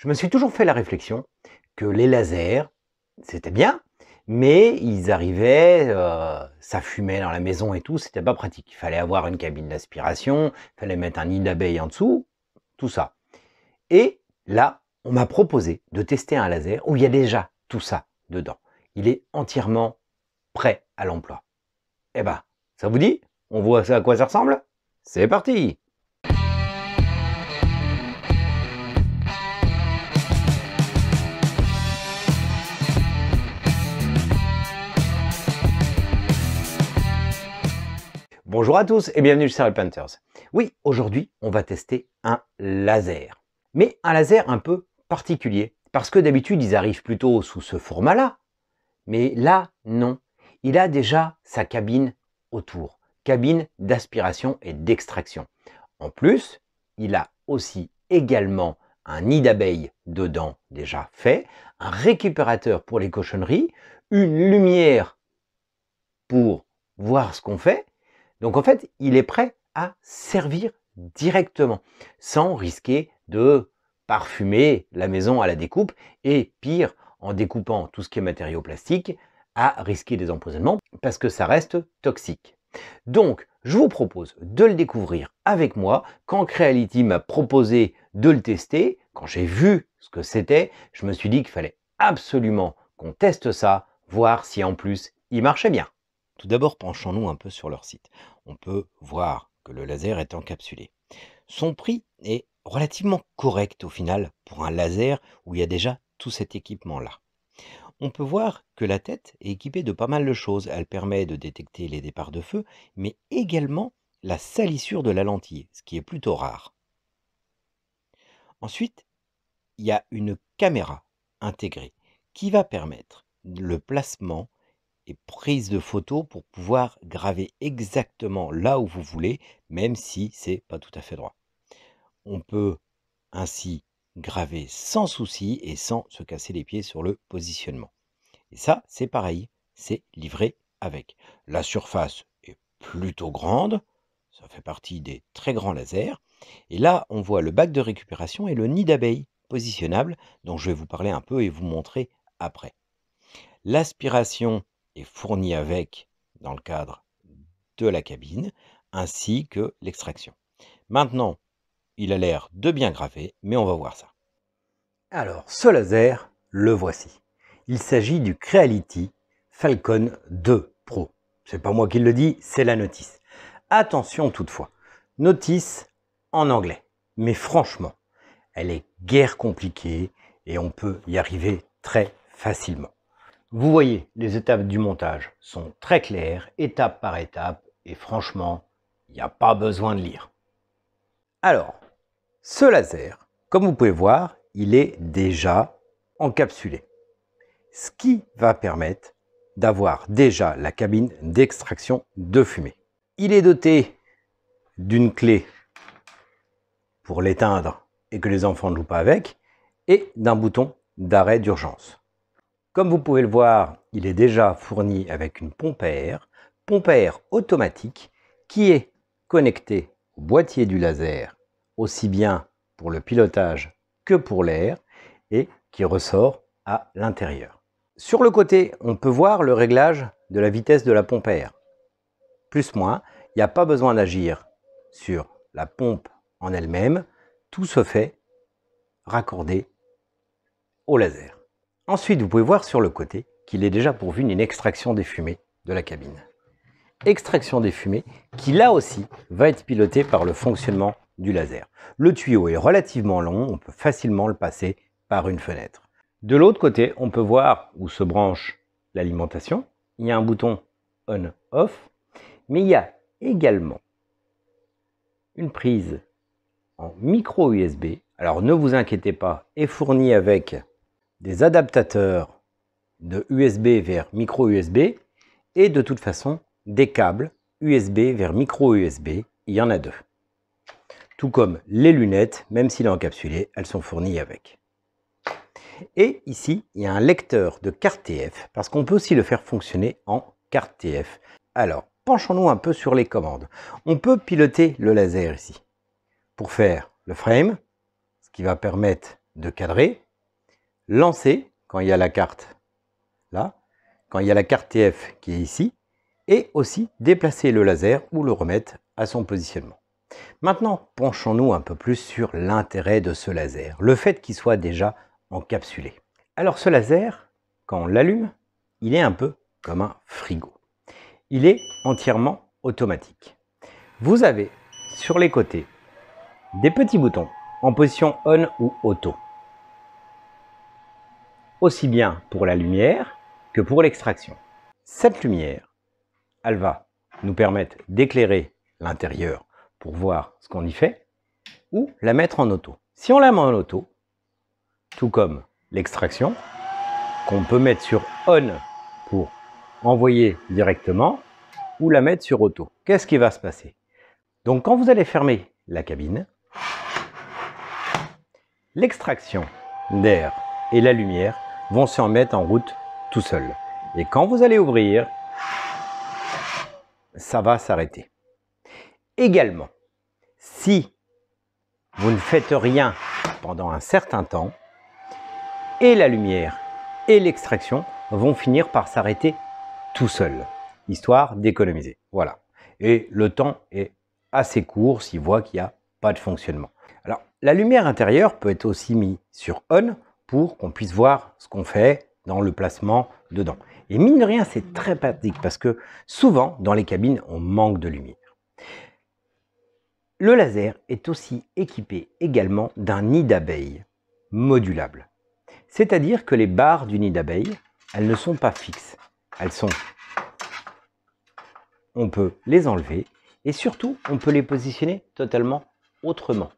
Je me suis toujours fait la réflexion que les lasers, c'était bien, mais ils arrivaient, ça fumait dans la maison et tout, c'était pas pratique. Il fallait avoir une cabine d'aspiration, il fallait mettre un nid d'abeille en dessous, tout ça. Et là, on m'a proposé de tester un laser où il y a déjà tout ça dedans. Il est entièrement prêt à l'emploi. Eh ben, ça vous dit? On voit à quoi ça ressemble? C'est parti! Bonjour à tous et bienvenue sur Painters. Oui, aujourd'hui, on va tester un laser. Mais un laser un peu particulier, parce que d'habitude, ils arrivent plutôt sous ce format-là. Mais là, non. Il a déjà sa cabine autour, cabine d'aspiration et d'extraction. En plus, il a aussi également un nid d'abeilles dedans déjà fait, un récupérateur pour les cochonneries, une lumière pour voir ce qu'on fait. Donc en fait, il est prêt à servir directement, sans risquer de parfumer la maison à la découpe et pire, en découpant tout ce qui est matériaux plastiques, à risquer des empoisonnements parce que ça reste toxique. Donc, je vous propose de le découvrir avec moi. Quand Creality m'a proposé de le tester, quand j'ai vu ce que c'était, je me suis dit qu'il fallait absolument qu'on teste ça, voir si en plus il marchait bien. Tout d'abord, penchons-nous un peu sur leur site. On peut voir que le laser est encapsulé. Son prix est relativement correct au final pour un laser où il y a déjà tout cet équipement-là. On peut voir que la tête est équipée de pas mal de choses. Elle permet de détecter les départs de feu, mais également la salissure de la lentille, ce qui est plutôt rare. Ensuite, il y a une caméra intégrée qui va permettre le placement et prise de photos pour pouvoir graver exactement là où vous voulez, même si c'est pas tout à fait droit. On peut ainsi graver sans souci et sans se casser les pieds sur le positionnement. Et ça, c'est pareil, c'est livré avec. La surface est plutôt grande, ça fait partie des très grands lasers. Et là, on voit le bac de récupération et le nid d'abeilles positionnable, dont je vais vous parler un peu et vous montrer après. L'aspiration est fournie avec dans le cadre de la cabine, ainsi que l'extraction. Maintenant, il a l'air de bien graver, mais on va voir ça. Alors, ce laser, le voici. Il s'agit du Creality Falcon 2 Pro. C'est pas moi qui le dis, c'est la notice. Attention toutefois, notice en anglais. Mais franchement, elle est guère compliquée et on peut y arriver très facilement. Vous voyez, les étapes du montage sont très claires, étape par étape, et franchement, il n'y a pas besoin de lire. Alors, ce laser, comme vous pouvez voir, il est déjà encapsulé. Ce qui va permettre d'avoir déjà la cabine d'extraction de fumée. Il est doté d'une clé pour l'éteindre et que les enfants ne jouent pas avec, et d'un bouton d'arrêt d'urgence. Comme vous pouvez le voir, il est déjà fourni avec une pompe à air automatique qui est connectée au boîtier du laser, aussi bien pour le pilotage que pour l'air, et qui ressort à l'intérieur. Sur le côté, on peut voir le réglage de la vitesse de la pompe à air. Plus moins, il n'y a pas besoin d'agir sur la pompe en elle-même, tout se fait raccordé au laser. Ensuite, vous pouvez voir sur le côté qu'il est déjà pourvu d'une extraction des fumées de la cabine. Extraction des fumées qui, là aussi, va être pilotée par le fonctionnement du laser. Le tuyau est relativement long, on peut facilement le passer par une fenêtre. De l'autre côté, on peut voir où se branche l'alimentation. Il y a un bouton on-off, mais il y a également une prise en micro USB. Alors ne vous inquiétez pas, est fournie avec des adaptateurs de USB vers micro USB et de toute façon des câbles USB vers micro USB, il y en a deux. Tout comme les lunettes, même s'il est encapsulé, elles sont fournies avec. Et ici, il y a un lecteur de carte TF, parce qu'on peut aussi le faire fonctionner en carte TF. Alors, penchons-nous un peu sur les commandes. On peut piloter le laser ici, pour faire le frame, ce qui va permettre de cadrer, lancer quand il y a la carte là, quand il y a la carte TF qui est ici, et aussi déplacer le laser ou le remettre à son positionnement. Maintenant, penchons-nous un peu plus sur l'intérêt de ce laser, le fait qu'il soit déjà encapsulé. Alors ce laser, quand on l'allume, il est un peu comme un frigo. Il est entièrement automatique. Vous avez sur les côtés des petits boutons en position on ou auto. Aussi bien pour la lumière que pour l'extraction. Cette lumière, elle va nous permettre d'éclairer l'intérieur pour voir ce qu'on y fait, ou la mettre en auto. Si on la met en auto, tout comme l'extraction, qu'on peut mettre sur on pour envoyer directement, ou la mettre sur auto, qu'est-ce qui va se passer? Donc quand vous allez fermer la cabine, l'extraction d'air et la lumière vont se mettre en route tout seul. Et quand vous allez ouvrir, ça va s'arrêter. Également, si vous ne faites rien pendant un certain temps, et la lumière et l'extraction vont finir par s'arrêter tout seul, histoire d'économiser. Voilà. Et le temps est assez court s'il voit qu'il n'y a pas de fonctionnement. Alors, la lumière intérieure peut être aussi mise sur on pour qu'on puisse voir ce qu'on fait dans le placement dedans. Et mine de rien, c'est très pratique parce que souvent, dans les cabines, on manque de lumière. Le laser est aussi équipé également d'un nid d'abeille modulable. C'est-à-dire que les barres du nid d'abeille, elles ne sont pas fixes. On peut les enlever et surtout, on peut les positionner totalement autrement.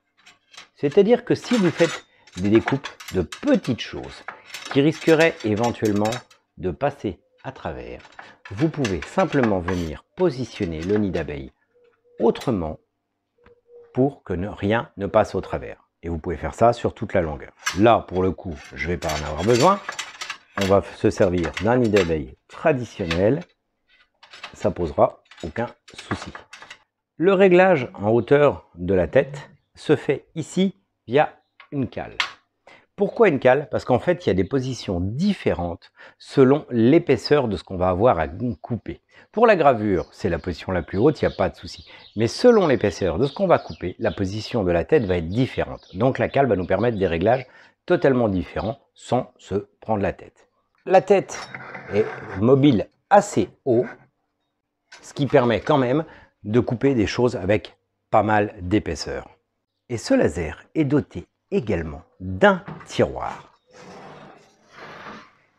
C'est-à-dire que si vous faites des découpes de petites choses qui risqueraient éventuellement de passer à travers, vous pouvez simplement venir positionner le nid d'abeille autrement pour que rien ne passe au travers. Et vous pouvez faire ça sur toute la longueur. Là, pour le coup, je ne vais pas en avoir besoin. On va se servir d'un nid d'abeille traditionnel. Ça posera aucun souci. Le réglage en hauteur de la tête se fait ici via une cale. Pourquoi une cale? Parce qu'en fait, il y a des positions différentes selon l'épaisseur de ce qu'on va avoir à couper. Pour la gravure, c'est la position la plus haute, il n'y a pas de souci. Mais selon l'épaisseur de ce qu'on va couper, la position de la tête va être différente. Donc la cale va nous permettre des réglages totalement différents sans se prendre la tête. La tête est mobile assez haut, ce qui permet quand même de couper des choses avec pas mal d'épaisseur. Et ce laser est doté également d'un tiroir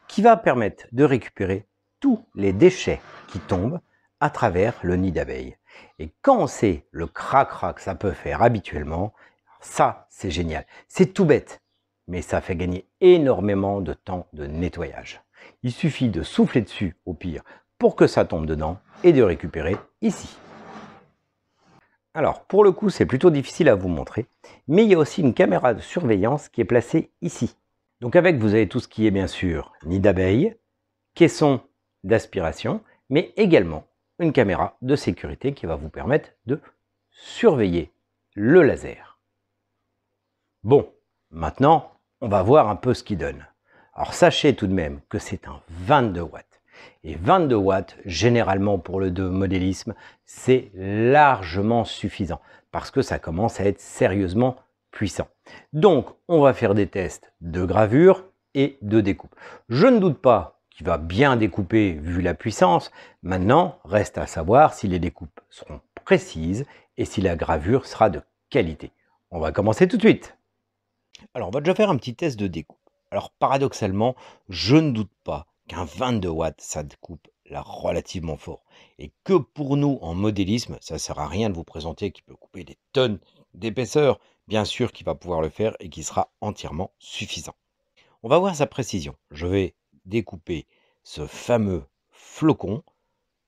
qui va permettre de récupérer tous les déchets qui tombent à travers le nid d'abeille. Et quand on sait le crac-crac que ça peut faire habituellement, ça c'est génial. C'est tout bête, mais ça fait gagner énormément de temps de nettoyage. Il suffit de souffler dessus au pire pour que ça tombe dedans et de récupérer ici. Alors, pour le coup, c'est plutôt difficile à vous montrer, mais il y a aussi une caméra de surveillance qui est placée ici. Donc avec, vous avez tout ce qui est bien sûr nid d'abeille, caisson d'aspiration, mais également une caméra de sécurité qui va vous permettre de surveiller le laser. Bon, maintenant, on va voir un peu ce qu'il donne. Alors sachez tout de même que c'est un 22 watts. Et 22 watts, généralement pour le modélisme, c'est largement suffisant parce que ça commence à être sérieusement puissant. Donc, on va faire des tests de gravure et de découpe. Je ne doute pas qu'il va bien découper vu la puissance. Maintenant, reste à savoir si les découpes seront précises et si la gravure sera de qualité. On va commencer tout de suite. Alors, on va déjà faire un petit test de découpe. Alors, paradoxalement, je ne doute pas qu'un 22 watts, ça découpe là relativement fort. Et que pour nous, en modélisme, ça ne sert à rien de vous présenter qui peut couper des tonnes d'épaisseur. Bien sûr qu'il va pouvoir le faire et qui sera entièrement suffisant. On va voir sa précision. Je vais découper ce fameux flocon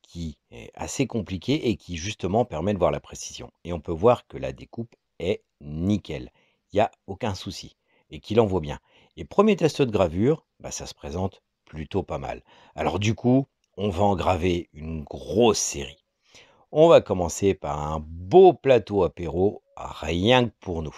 qui est assez compliqué et qui justement permet de voir la précision. Et on peut voir que la découpe est nickel. Il n'y a aucun souci et qu'il envoie bien. Et premier test de gravure, ça se présente plutôt pas mal. Alors du coup, on va en graver une grosse série. On va commencer par un beau plateau apéro, rien que pour nous.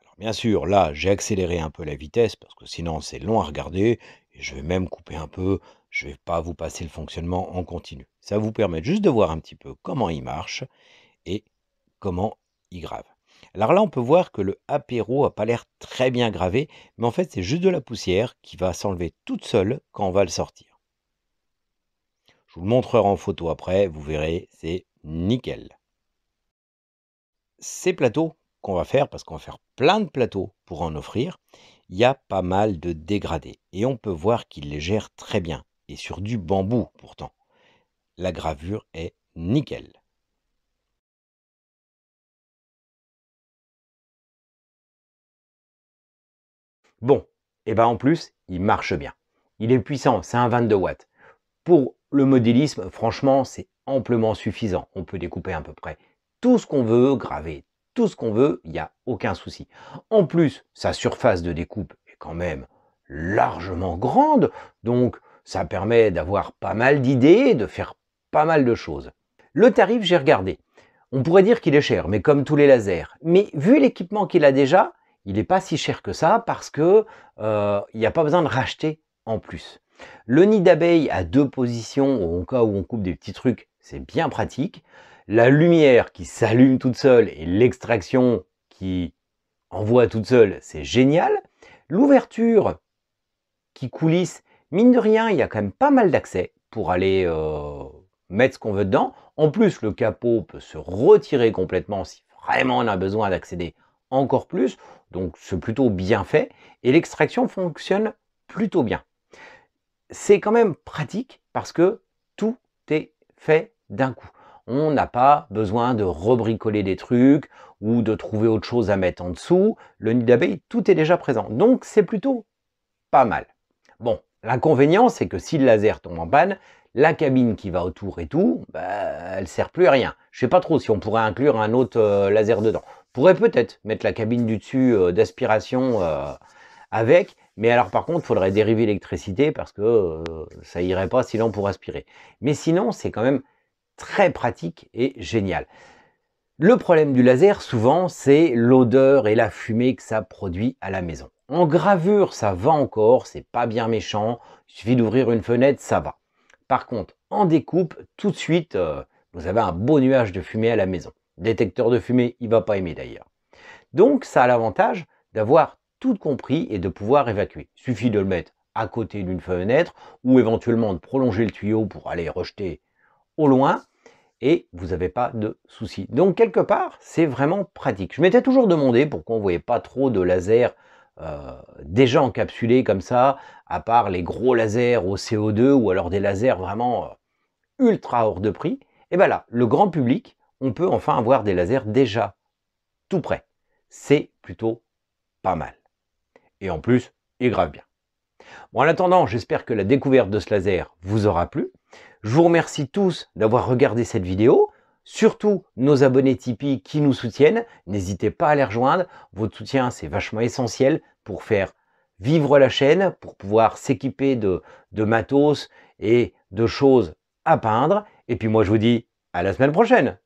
Alors Bien sûr, là, j'ai accéléré un peu la vitesse parce que sinon c'est long à regarder et je vais même couper un peu. Je vais pas vous passer le fonctionnement en continu. Ça va vous permet juste de voir un petit peu comment il marche et comment il grave. Alors là, on peut voir que le apéro a pas l'air très bien gravé, mais en fait, c'est juste de la poussière qui va s'enlever toute seule quand on va le sortir. Je vous le montrerai en photo après, vous verrez, c'est nickel. Ces plateaux qu'on va faire, parce qu'on va faire plein de plateaux pour en offrir, il y a pas mal de dégradés et on peut voir qu'il les gère très bien et sur du bambou pourtant. La gravure est nickel. Bon, et ben en plus, il marche bien. Il est puissant, c'est un 22 watts. Pour le modélisme, franchement, c'est amplement suffisant. On peut découper à peu près tout ce qu'on veut, graver tout ce qu'on veut, il n'y a aucun souci. En plus, sa surface de découpe est quand même largement grande, donc ça permet d'avoir pas mal d'idées, de faire pas mal de choses. Le tarif, j'ai regardé. On pourrait dire qu'il est cher, mais comme tous les lasers. Mais vu l'équipement qu'il a déjà, il n'est pas si cher que ça parce que il n'y a pas besoin de racheter en plus. Le nid d'abeille à 2 positions, au cas où on coupe des petits trucs, c'est bien pratique. La lumière qui s'allume toute seule et l'extraction qui envoie toute seule, c'est génial. L'ouverture qui coulisse, mine de rien, il y a quand même pas mal d'accès pour aller mettre ce qu'on veut dedans. En plus, le capot peut se retirer complètement si vraiment on a besoin d'accéder encore plus. Donc c'est plutôt bien fait et l'extraction fonctionne plutôt bien. C'est quand même pratique parce que tout est fait d'un coup. On n'a pas besoin de rebricoler des trucs ou de trouver autre chose à mettre en dessous. Le nid d'abeille, tout est déjà présent. Donc c'est plutôt pas mal. Bon, l'inconvénient, c'est que si le laser tombe en panne, la cabine qui va autour et tout, bah, elle sert plus à rien. Je sais pas trop si on pourrait inclure un autre laser dedans. On pourrait peut-être mettre la cabine du dessus d'aspiration avec, mais alors par contre, il faudrait dériver l'électricité parce que ça irait pas sinon pour aspirer. Mais sinon, c'est quand même très pratique et génial. Le problème du laser, souvent, c'est l'odeur et la fumée que ça produit à la maison. En gravure, ça va encore, c'est pas bien méchant, il suffit d'ouvrir une fenêtre, ça va. Par contre, en découpe, tout de suite, vous avez un beau nuage de fumée à la maison. Détecteur de fumée, il va pas aimer d'ailleurs. Donc, ça a l'avantage d'avoir tout compris et de pouvoir évacuer. Il suffit de le mettre à côté d'une fenêtre ou éventuellement de prolonger le tuyau pour aller rejeter au loin et vous n'avez pas de soucis. Donc quelque part, c'est vraiment pratique. Je m'étais toujours demandé pourquoi on ne voyait pas trop de lasers déjà encapsulés comme ça, à part les gros lasers au CO2 ou alors des lasers vraiment ultra hors de prix. Et bien là, le grand public, on peut enfin avoir des lasers déjà tout prêts. C'est plutôt pas mal. Et en plus, il grave bien. Bon, en attendant, j'espère que la découverte de ce laser vous aura plu. Je vous remercie tous d'avoir regardé cette vidéo, surtout nos abonnés Tipeee qui nous soutiennent. N'hésitez pas à les rejoindre. Votre soutien, c'est vachement essentiel pour faire vivre la chaîne, pour pouvoir s'équiper de matos et de choses à peindre. Et puis moi, je vous dis à la semaine prochaine.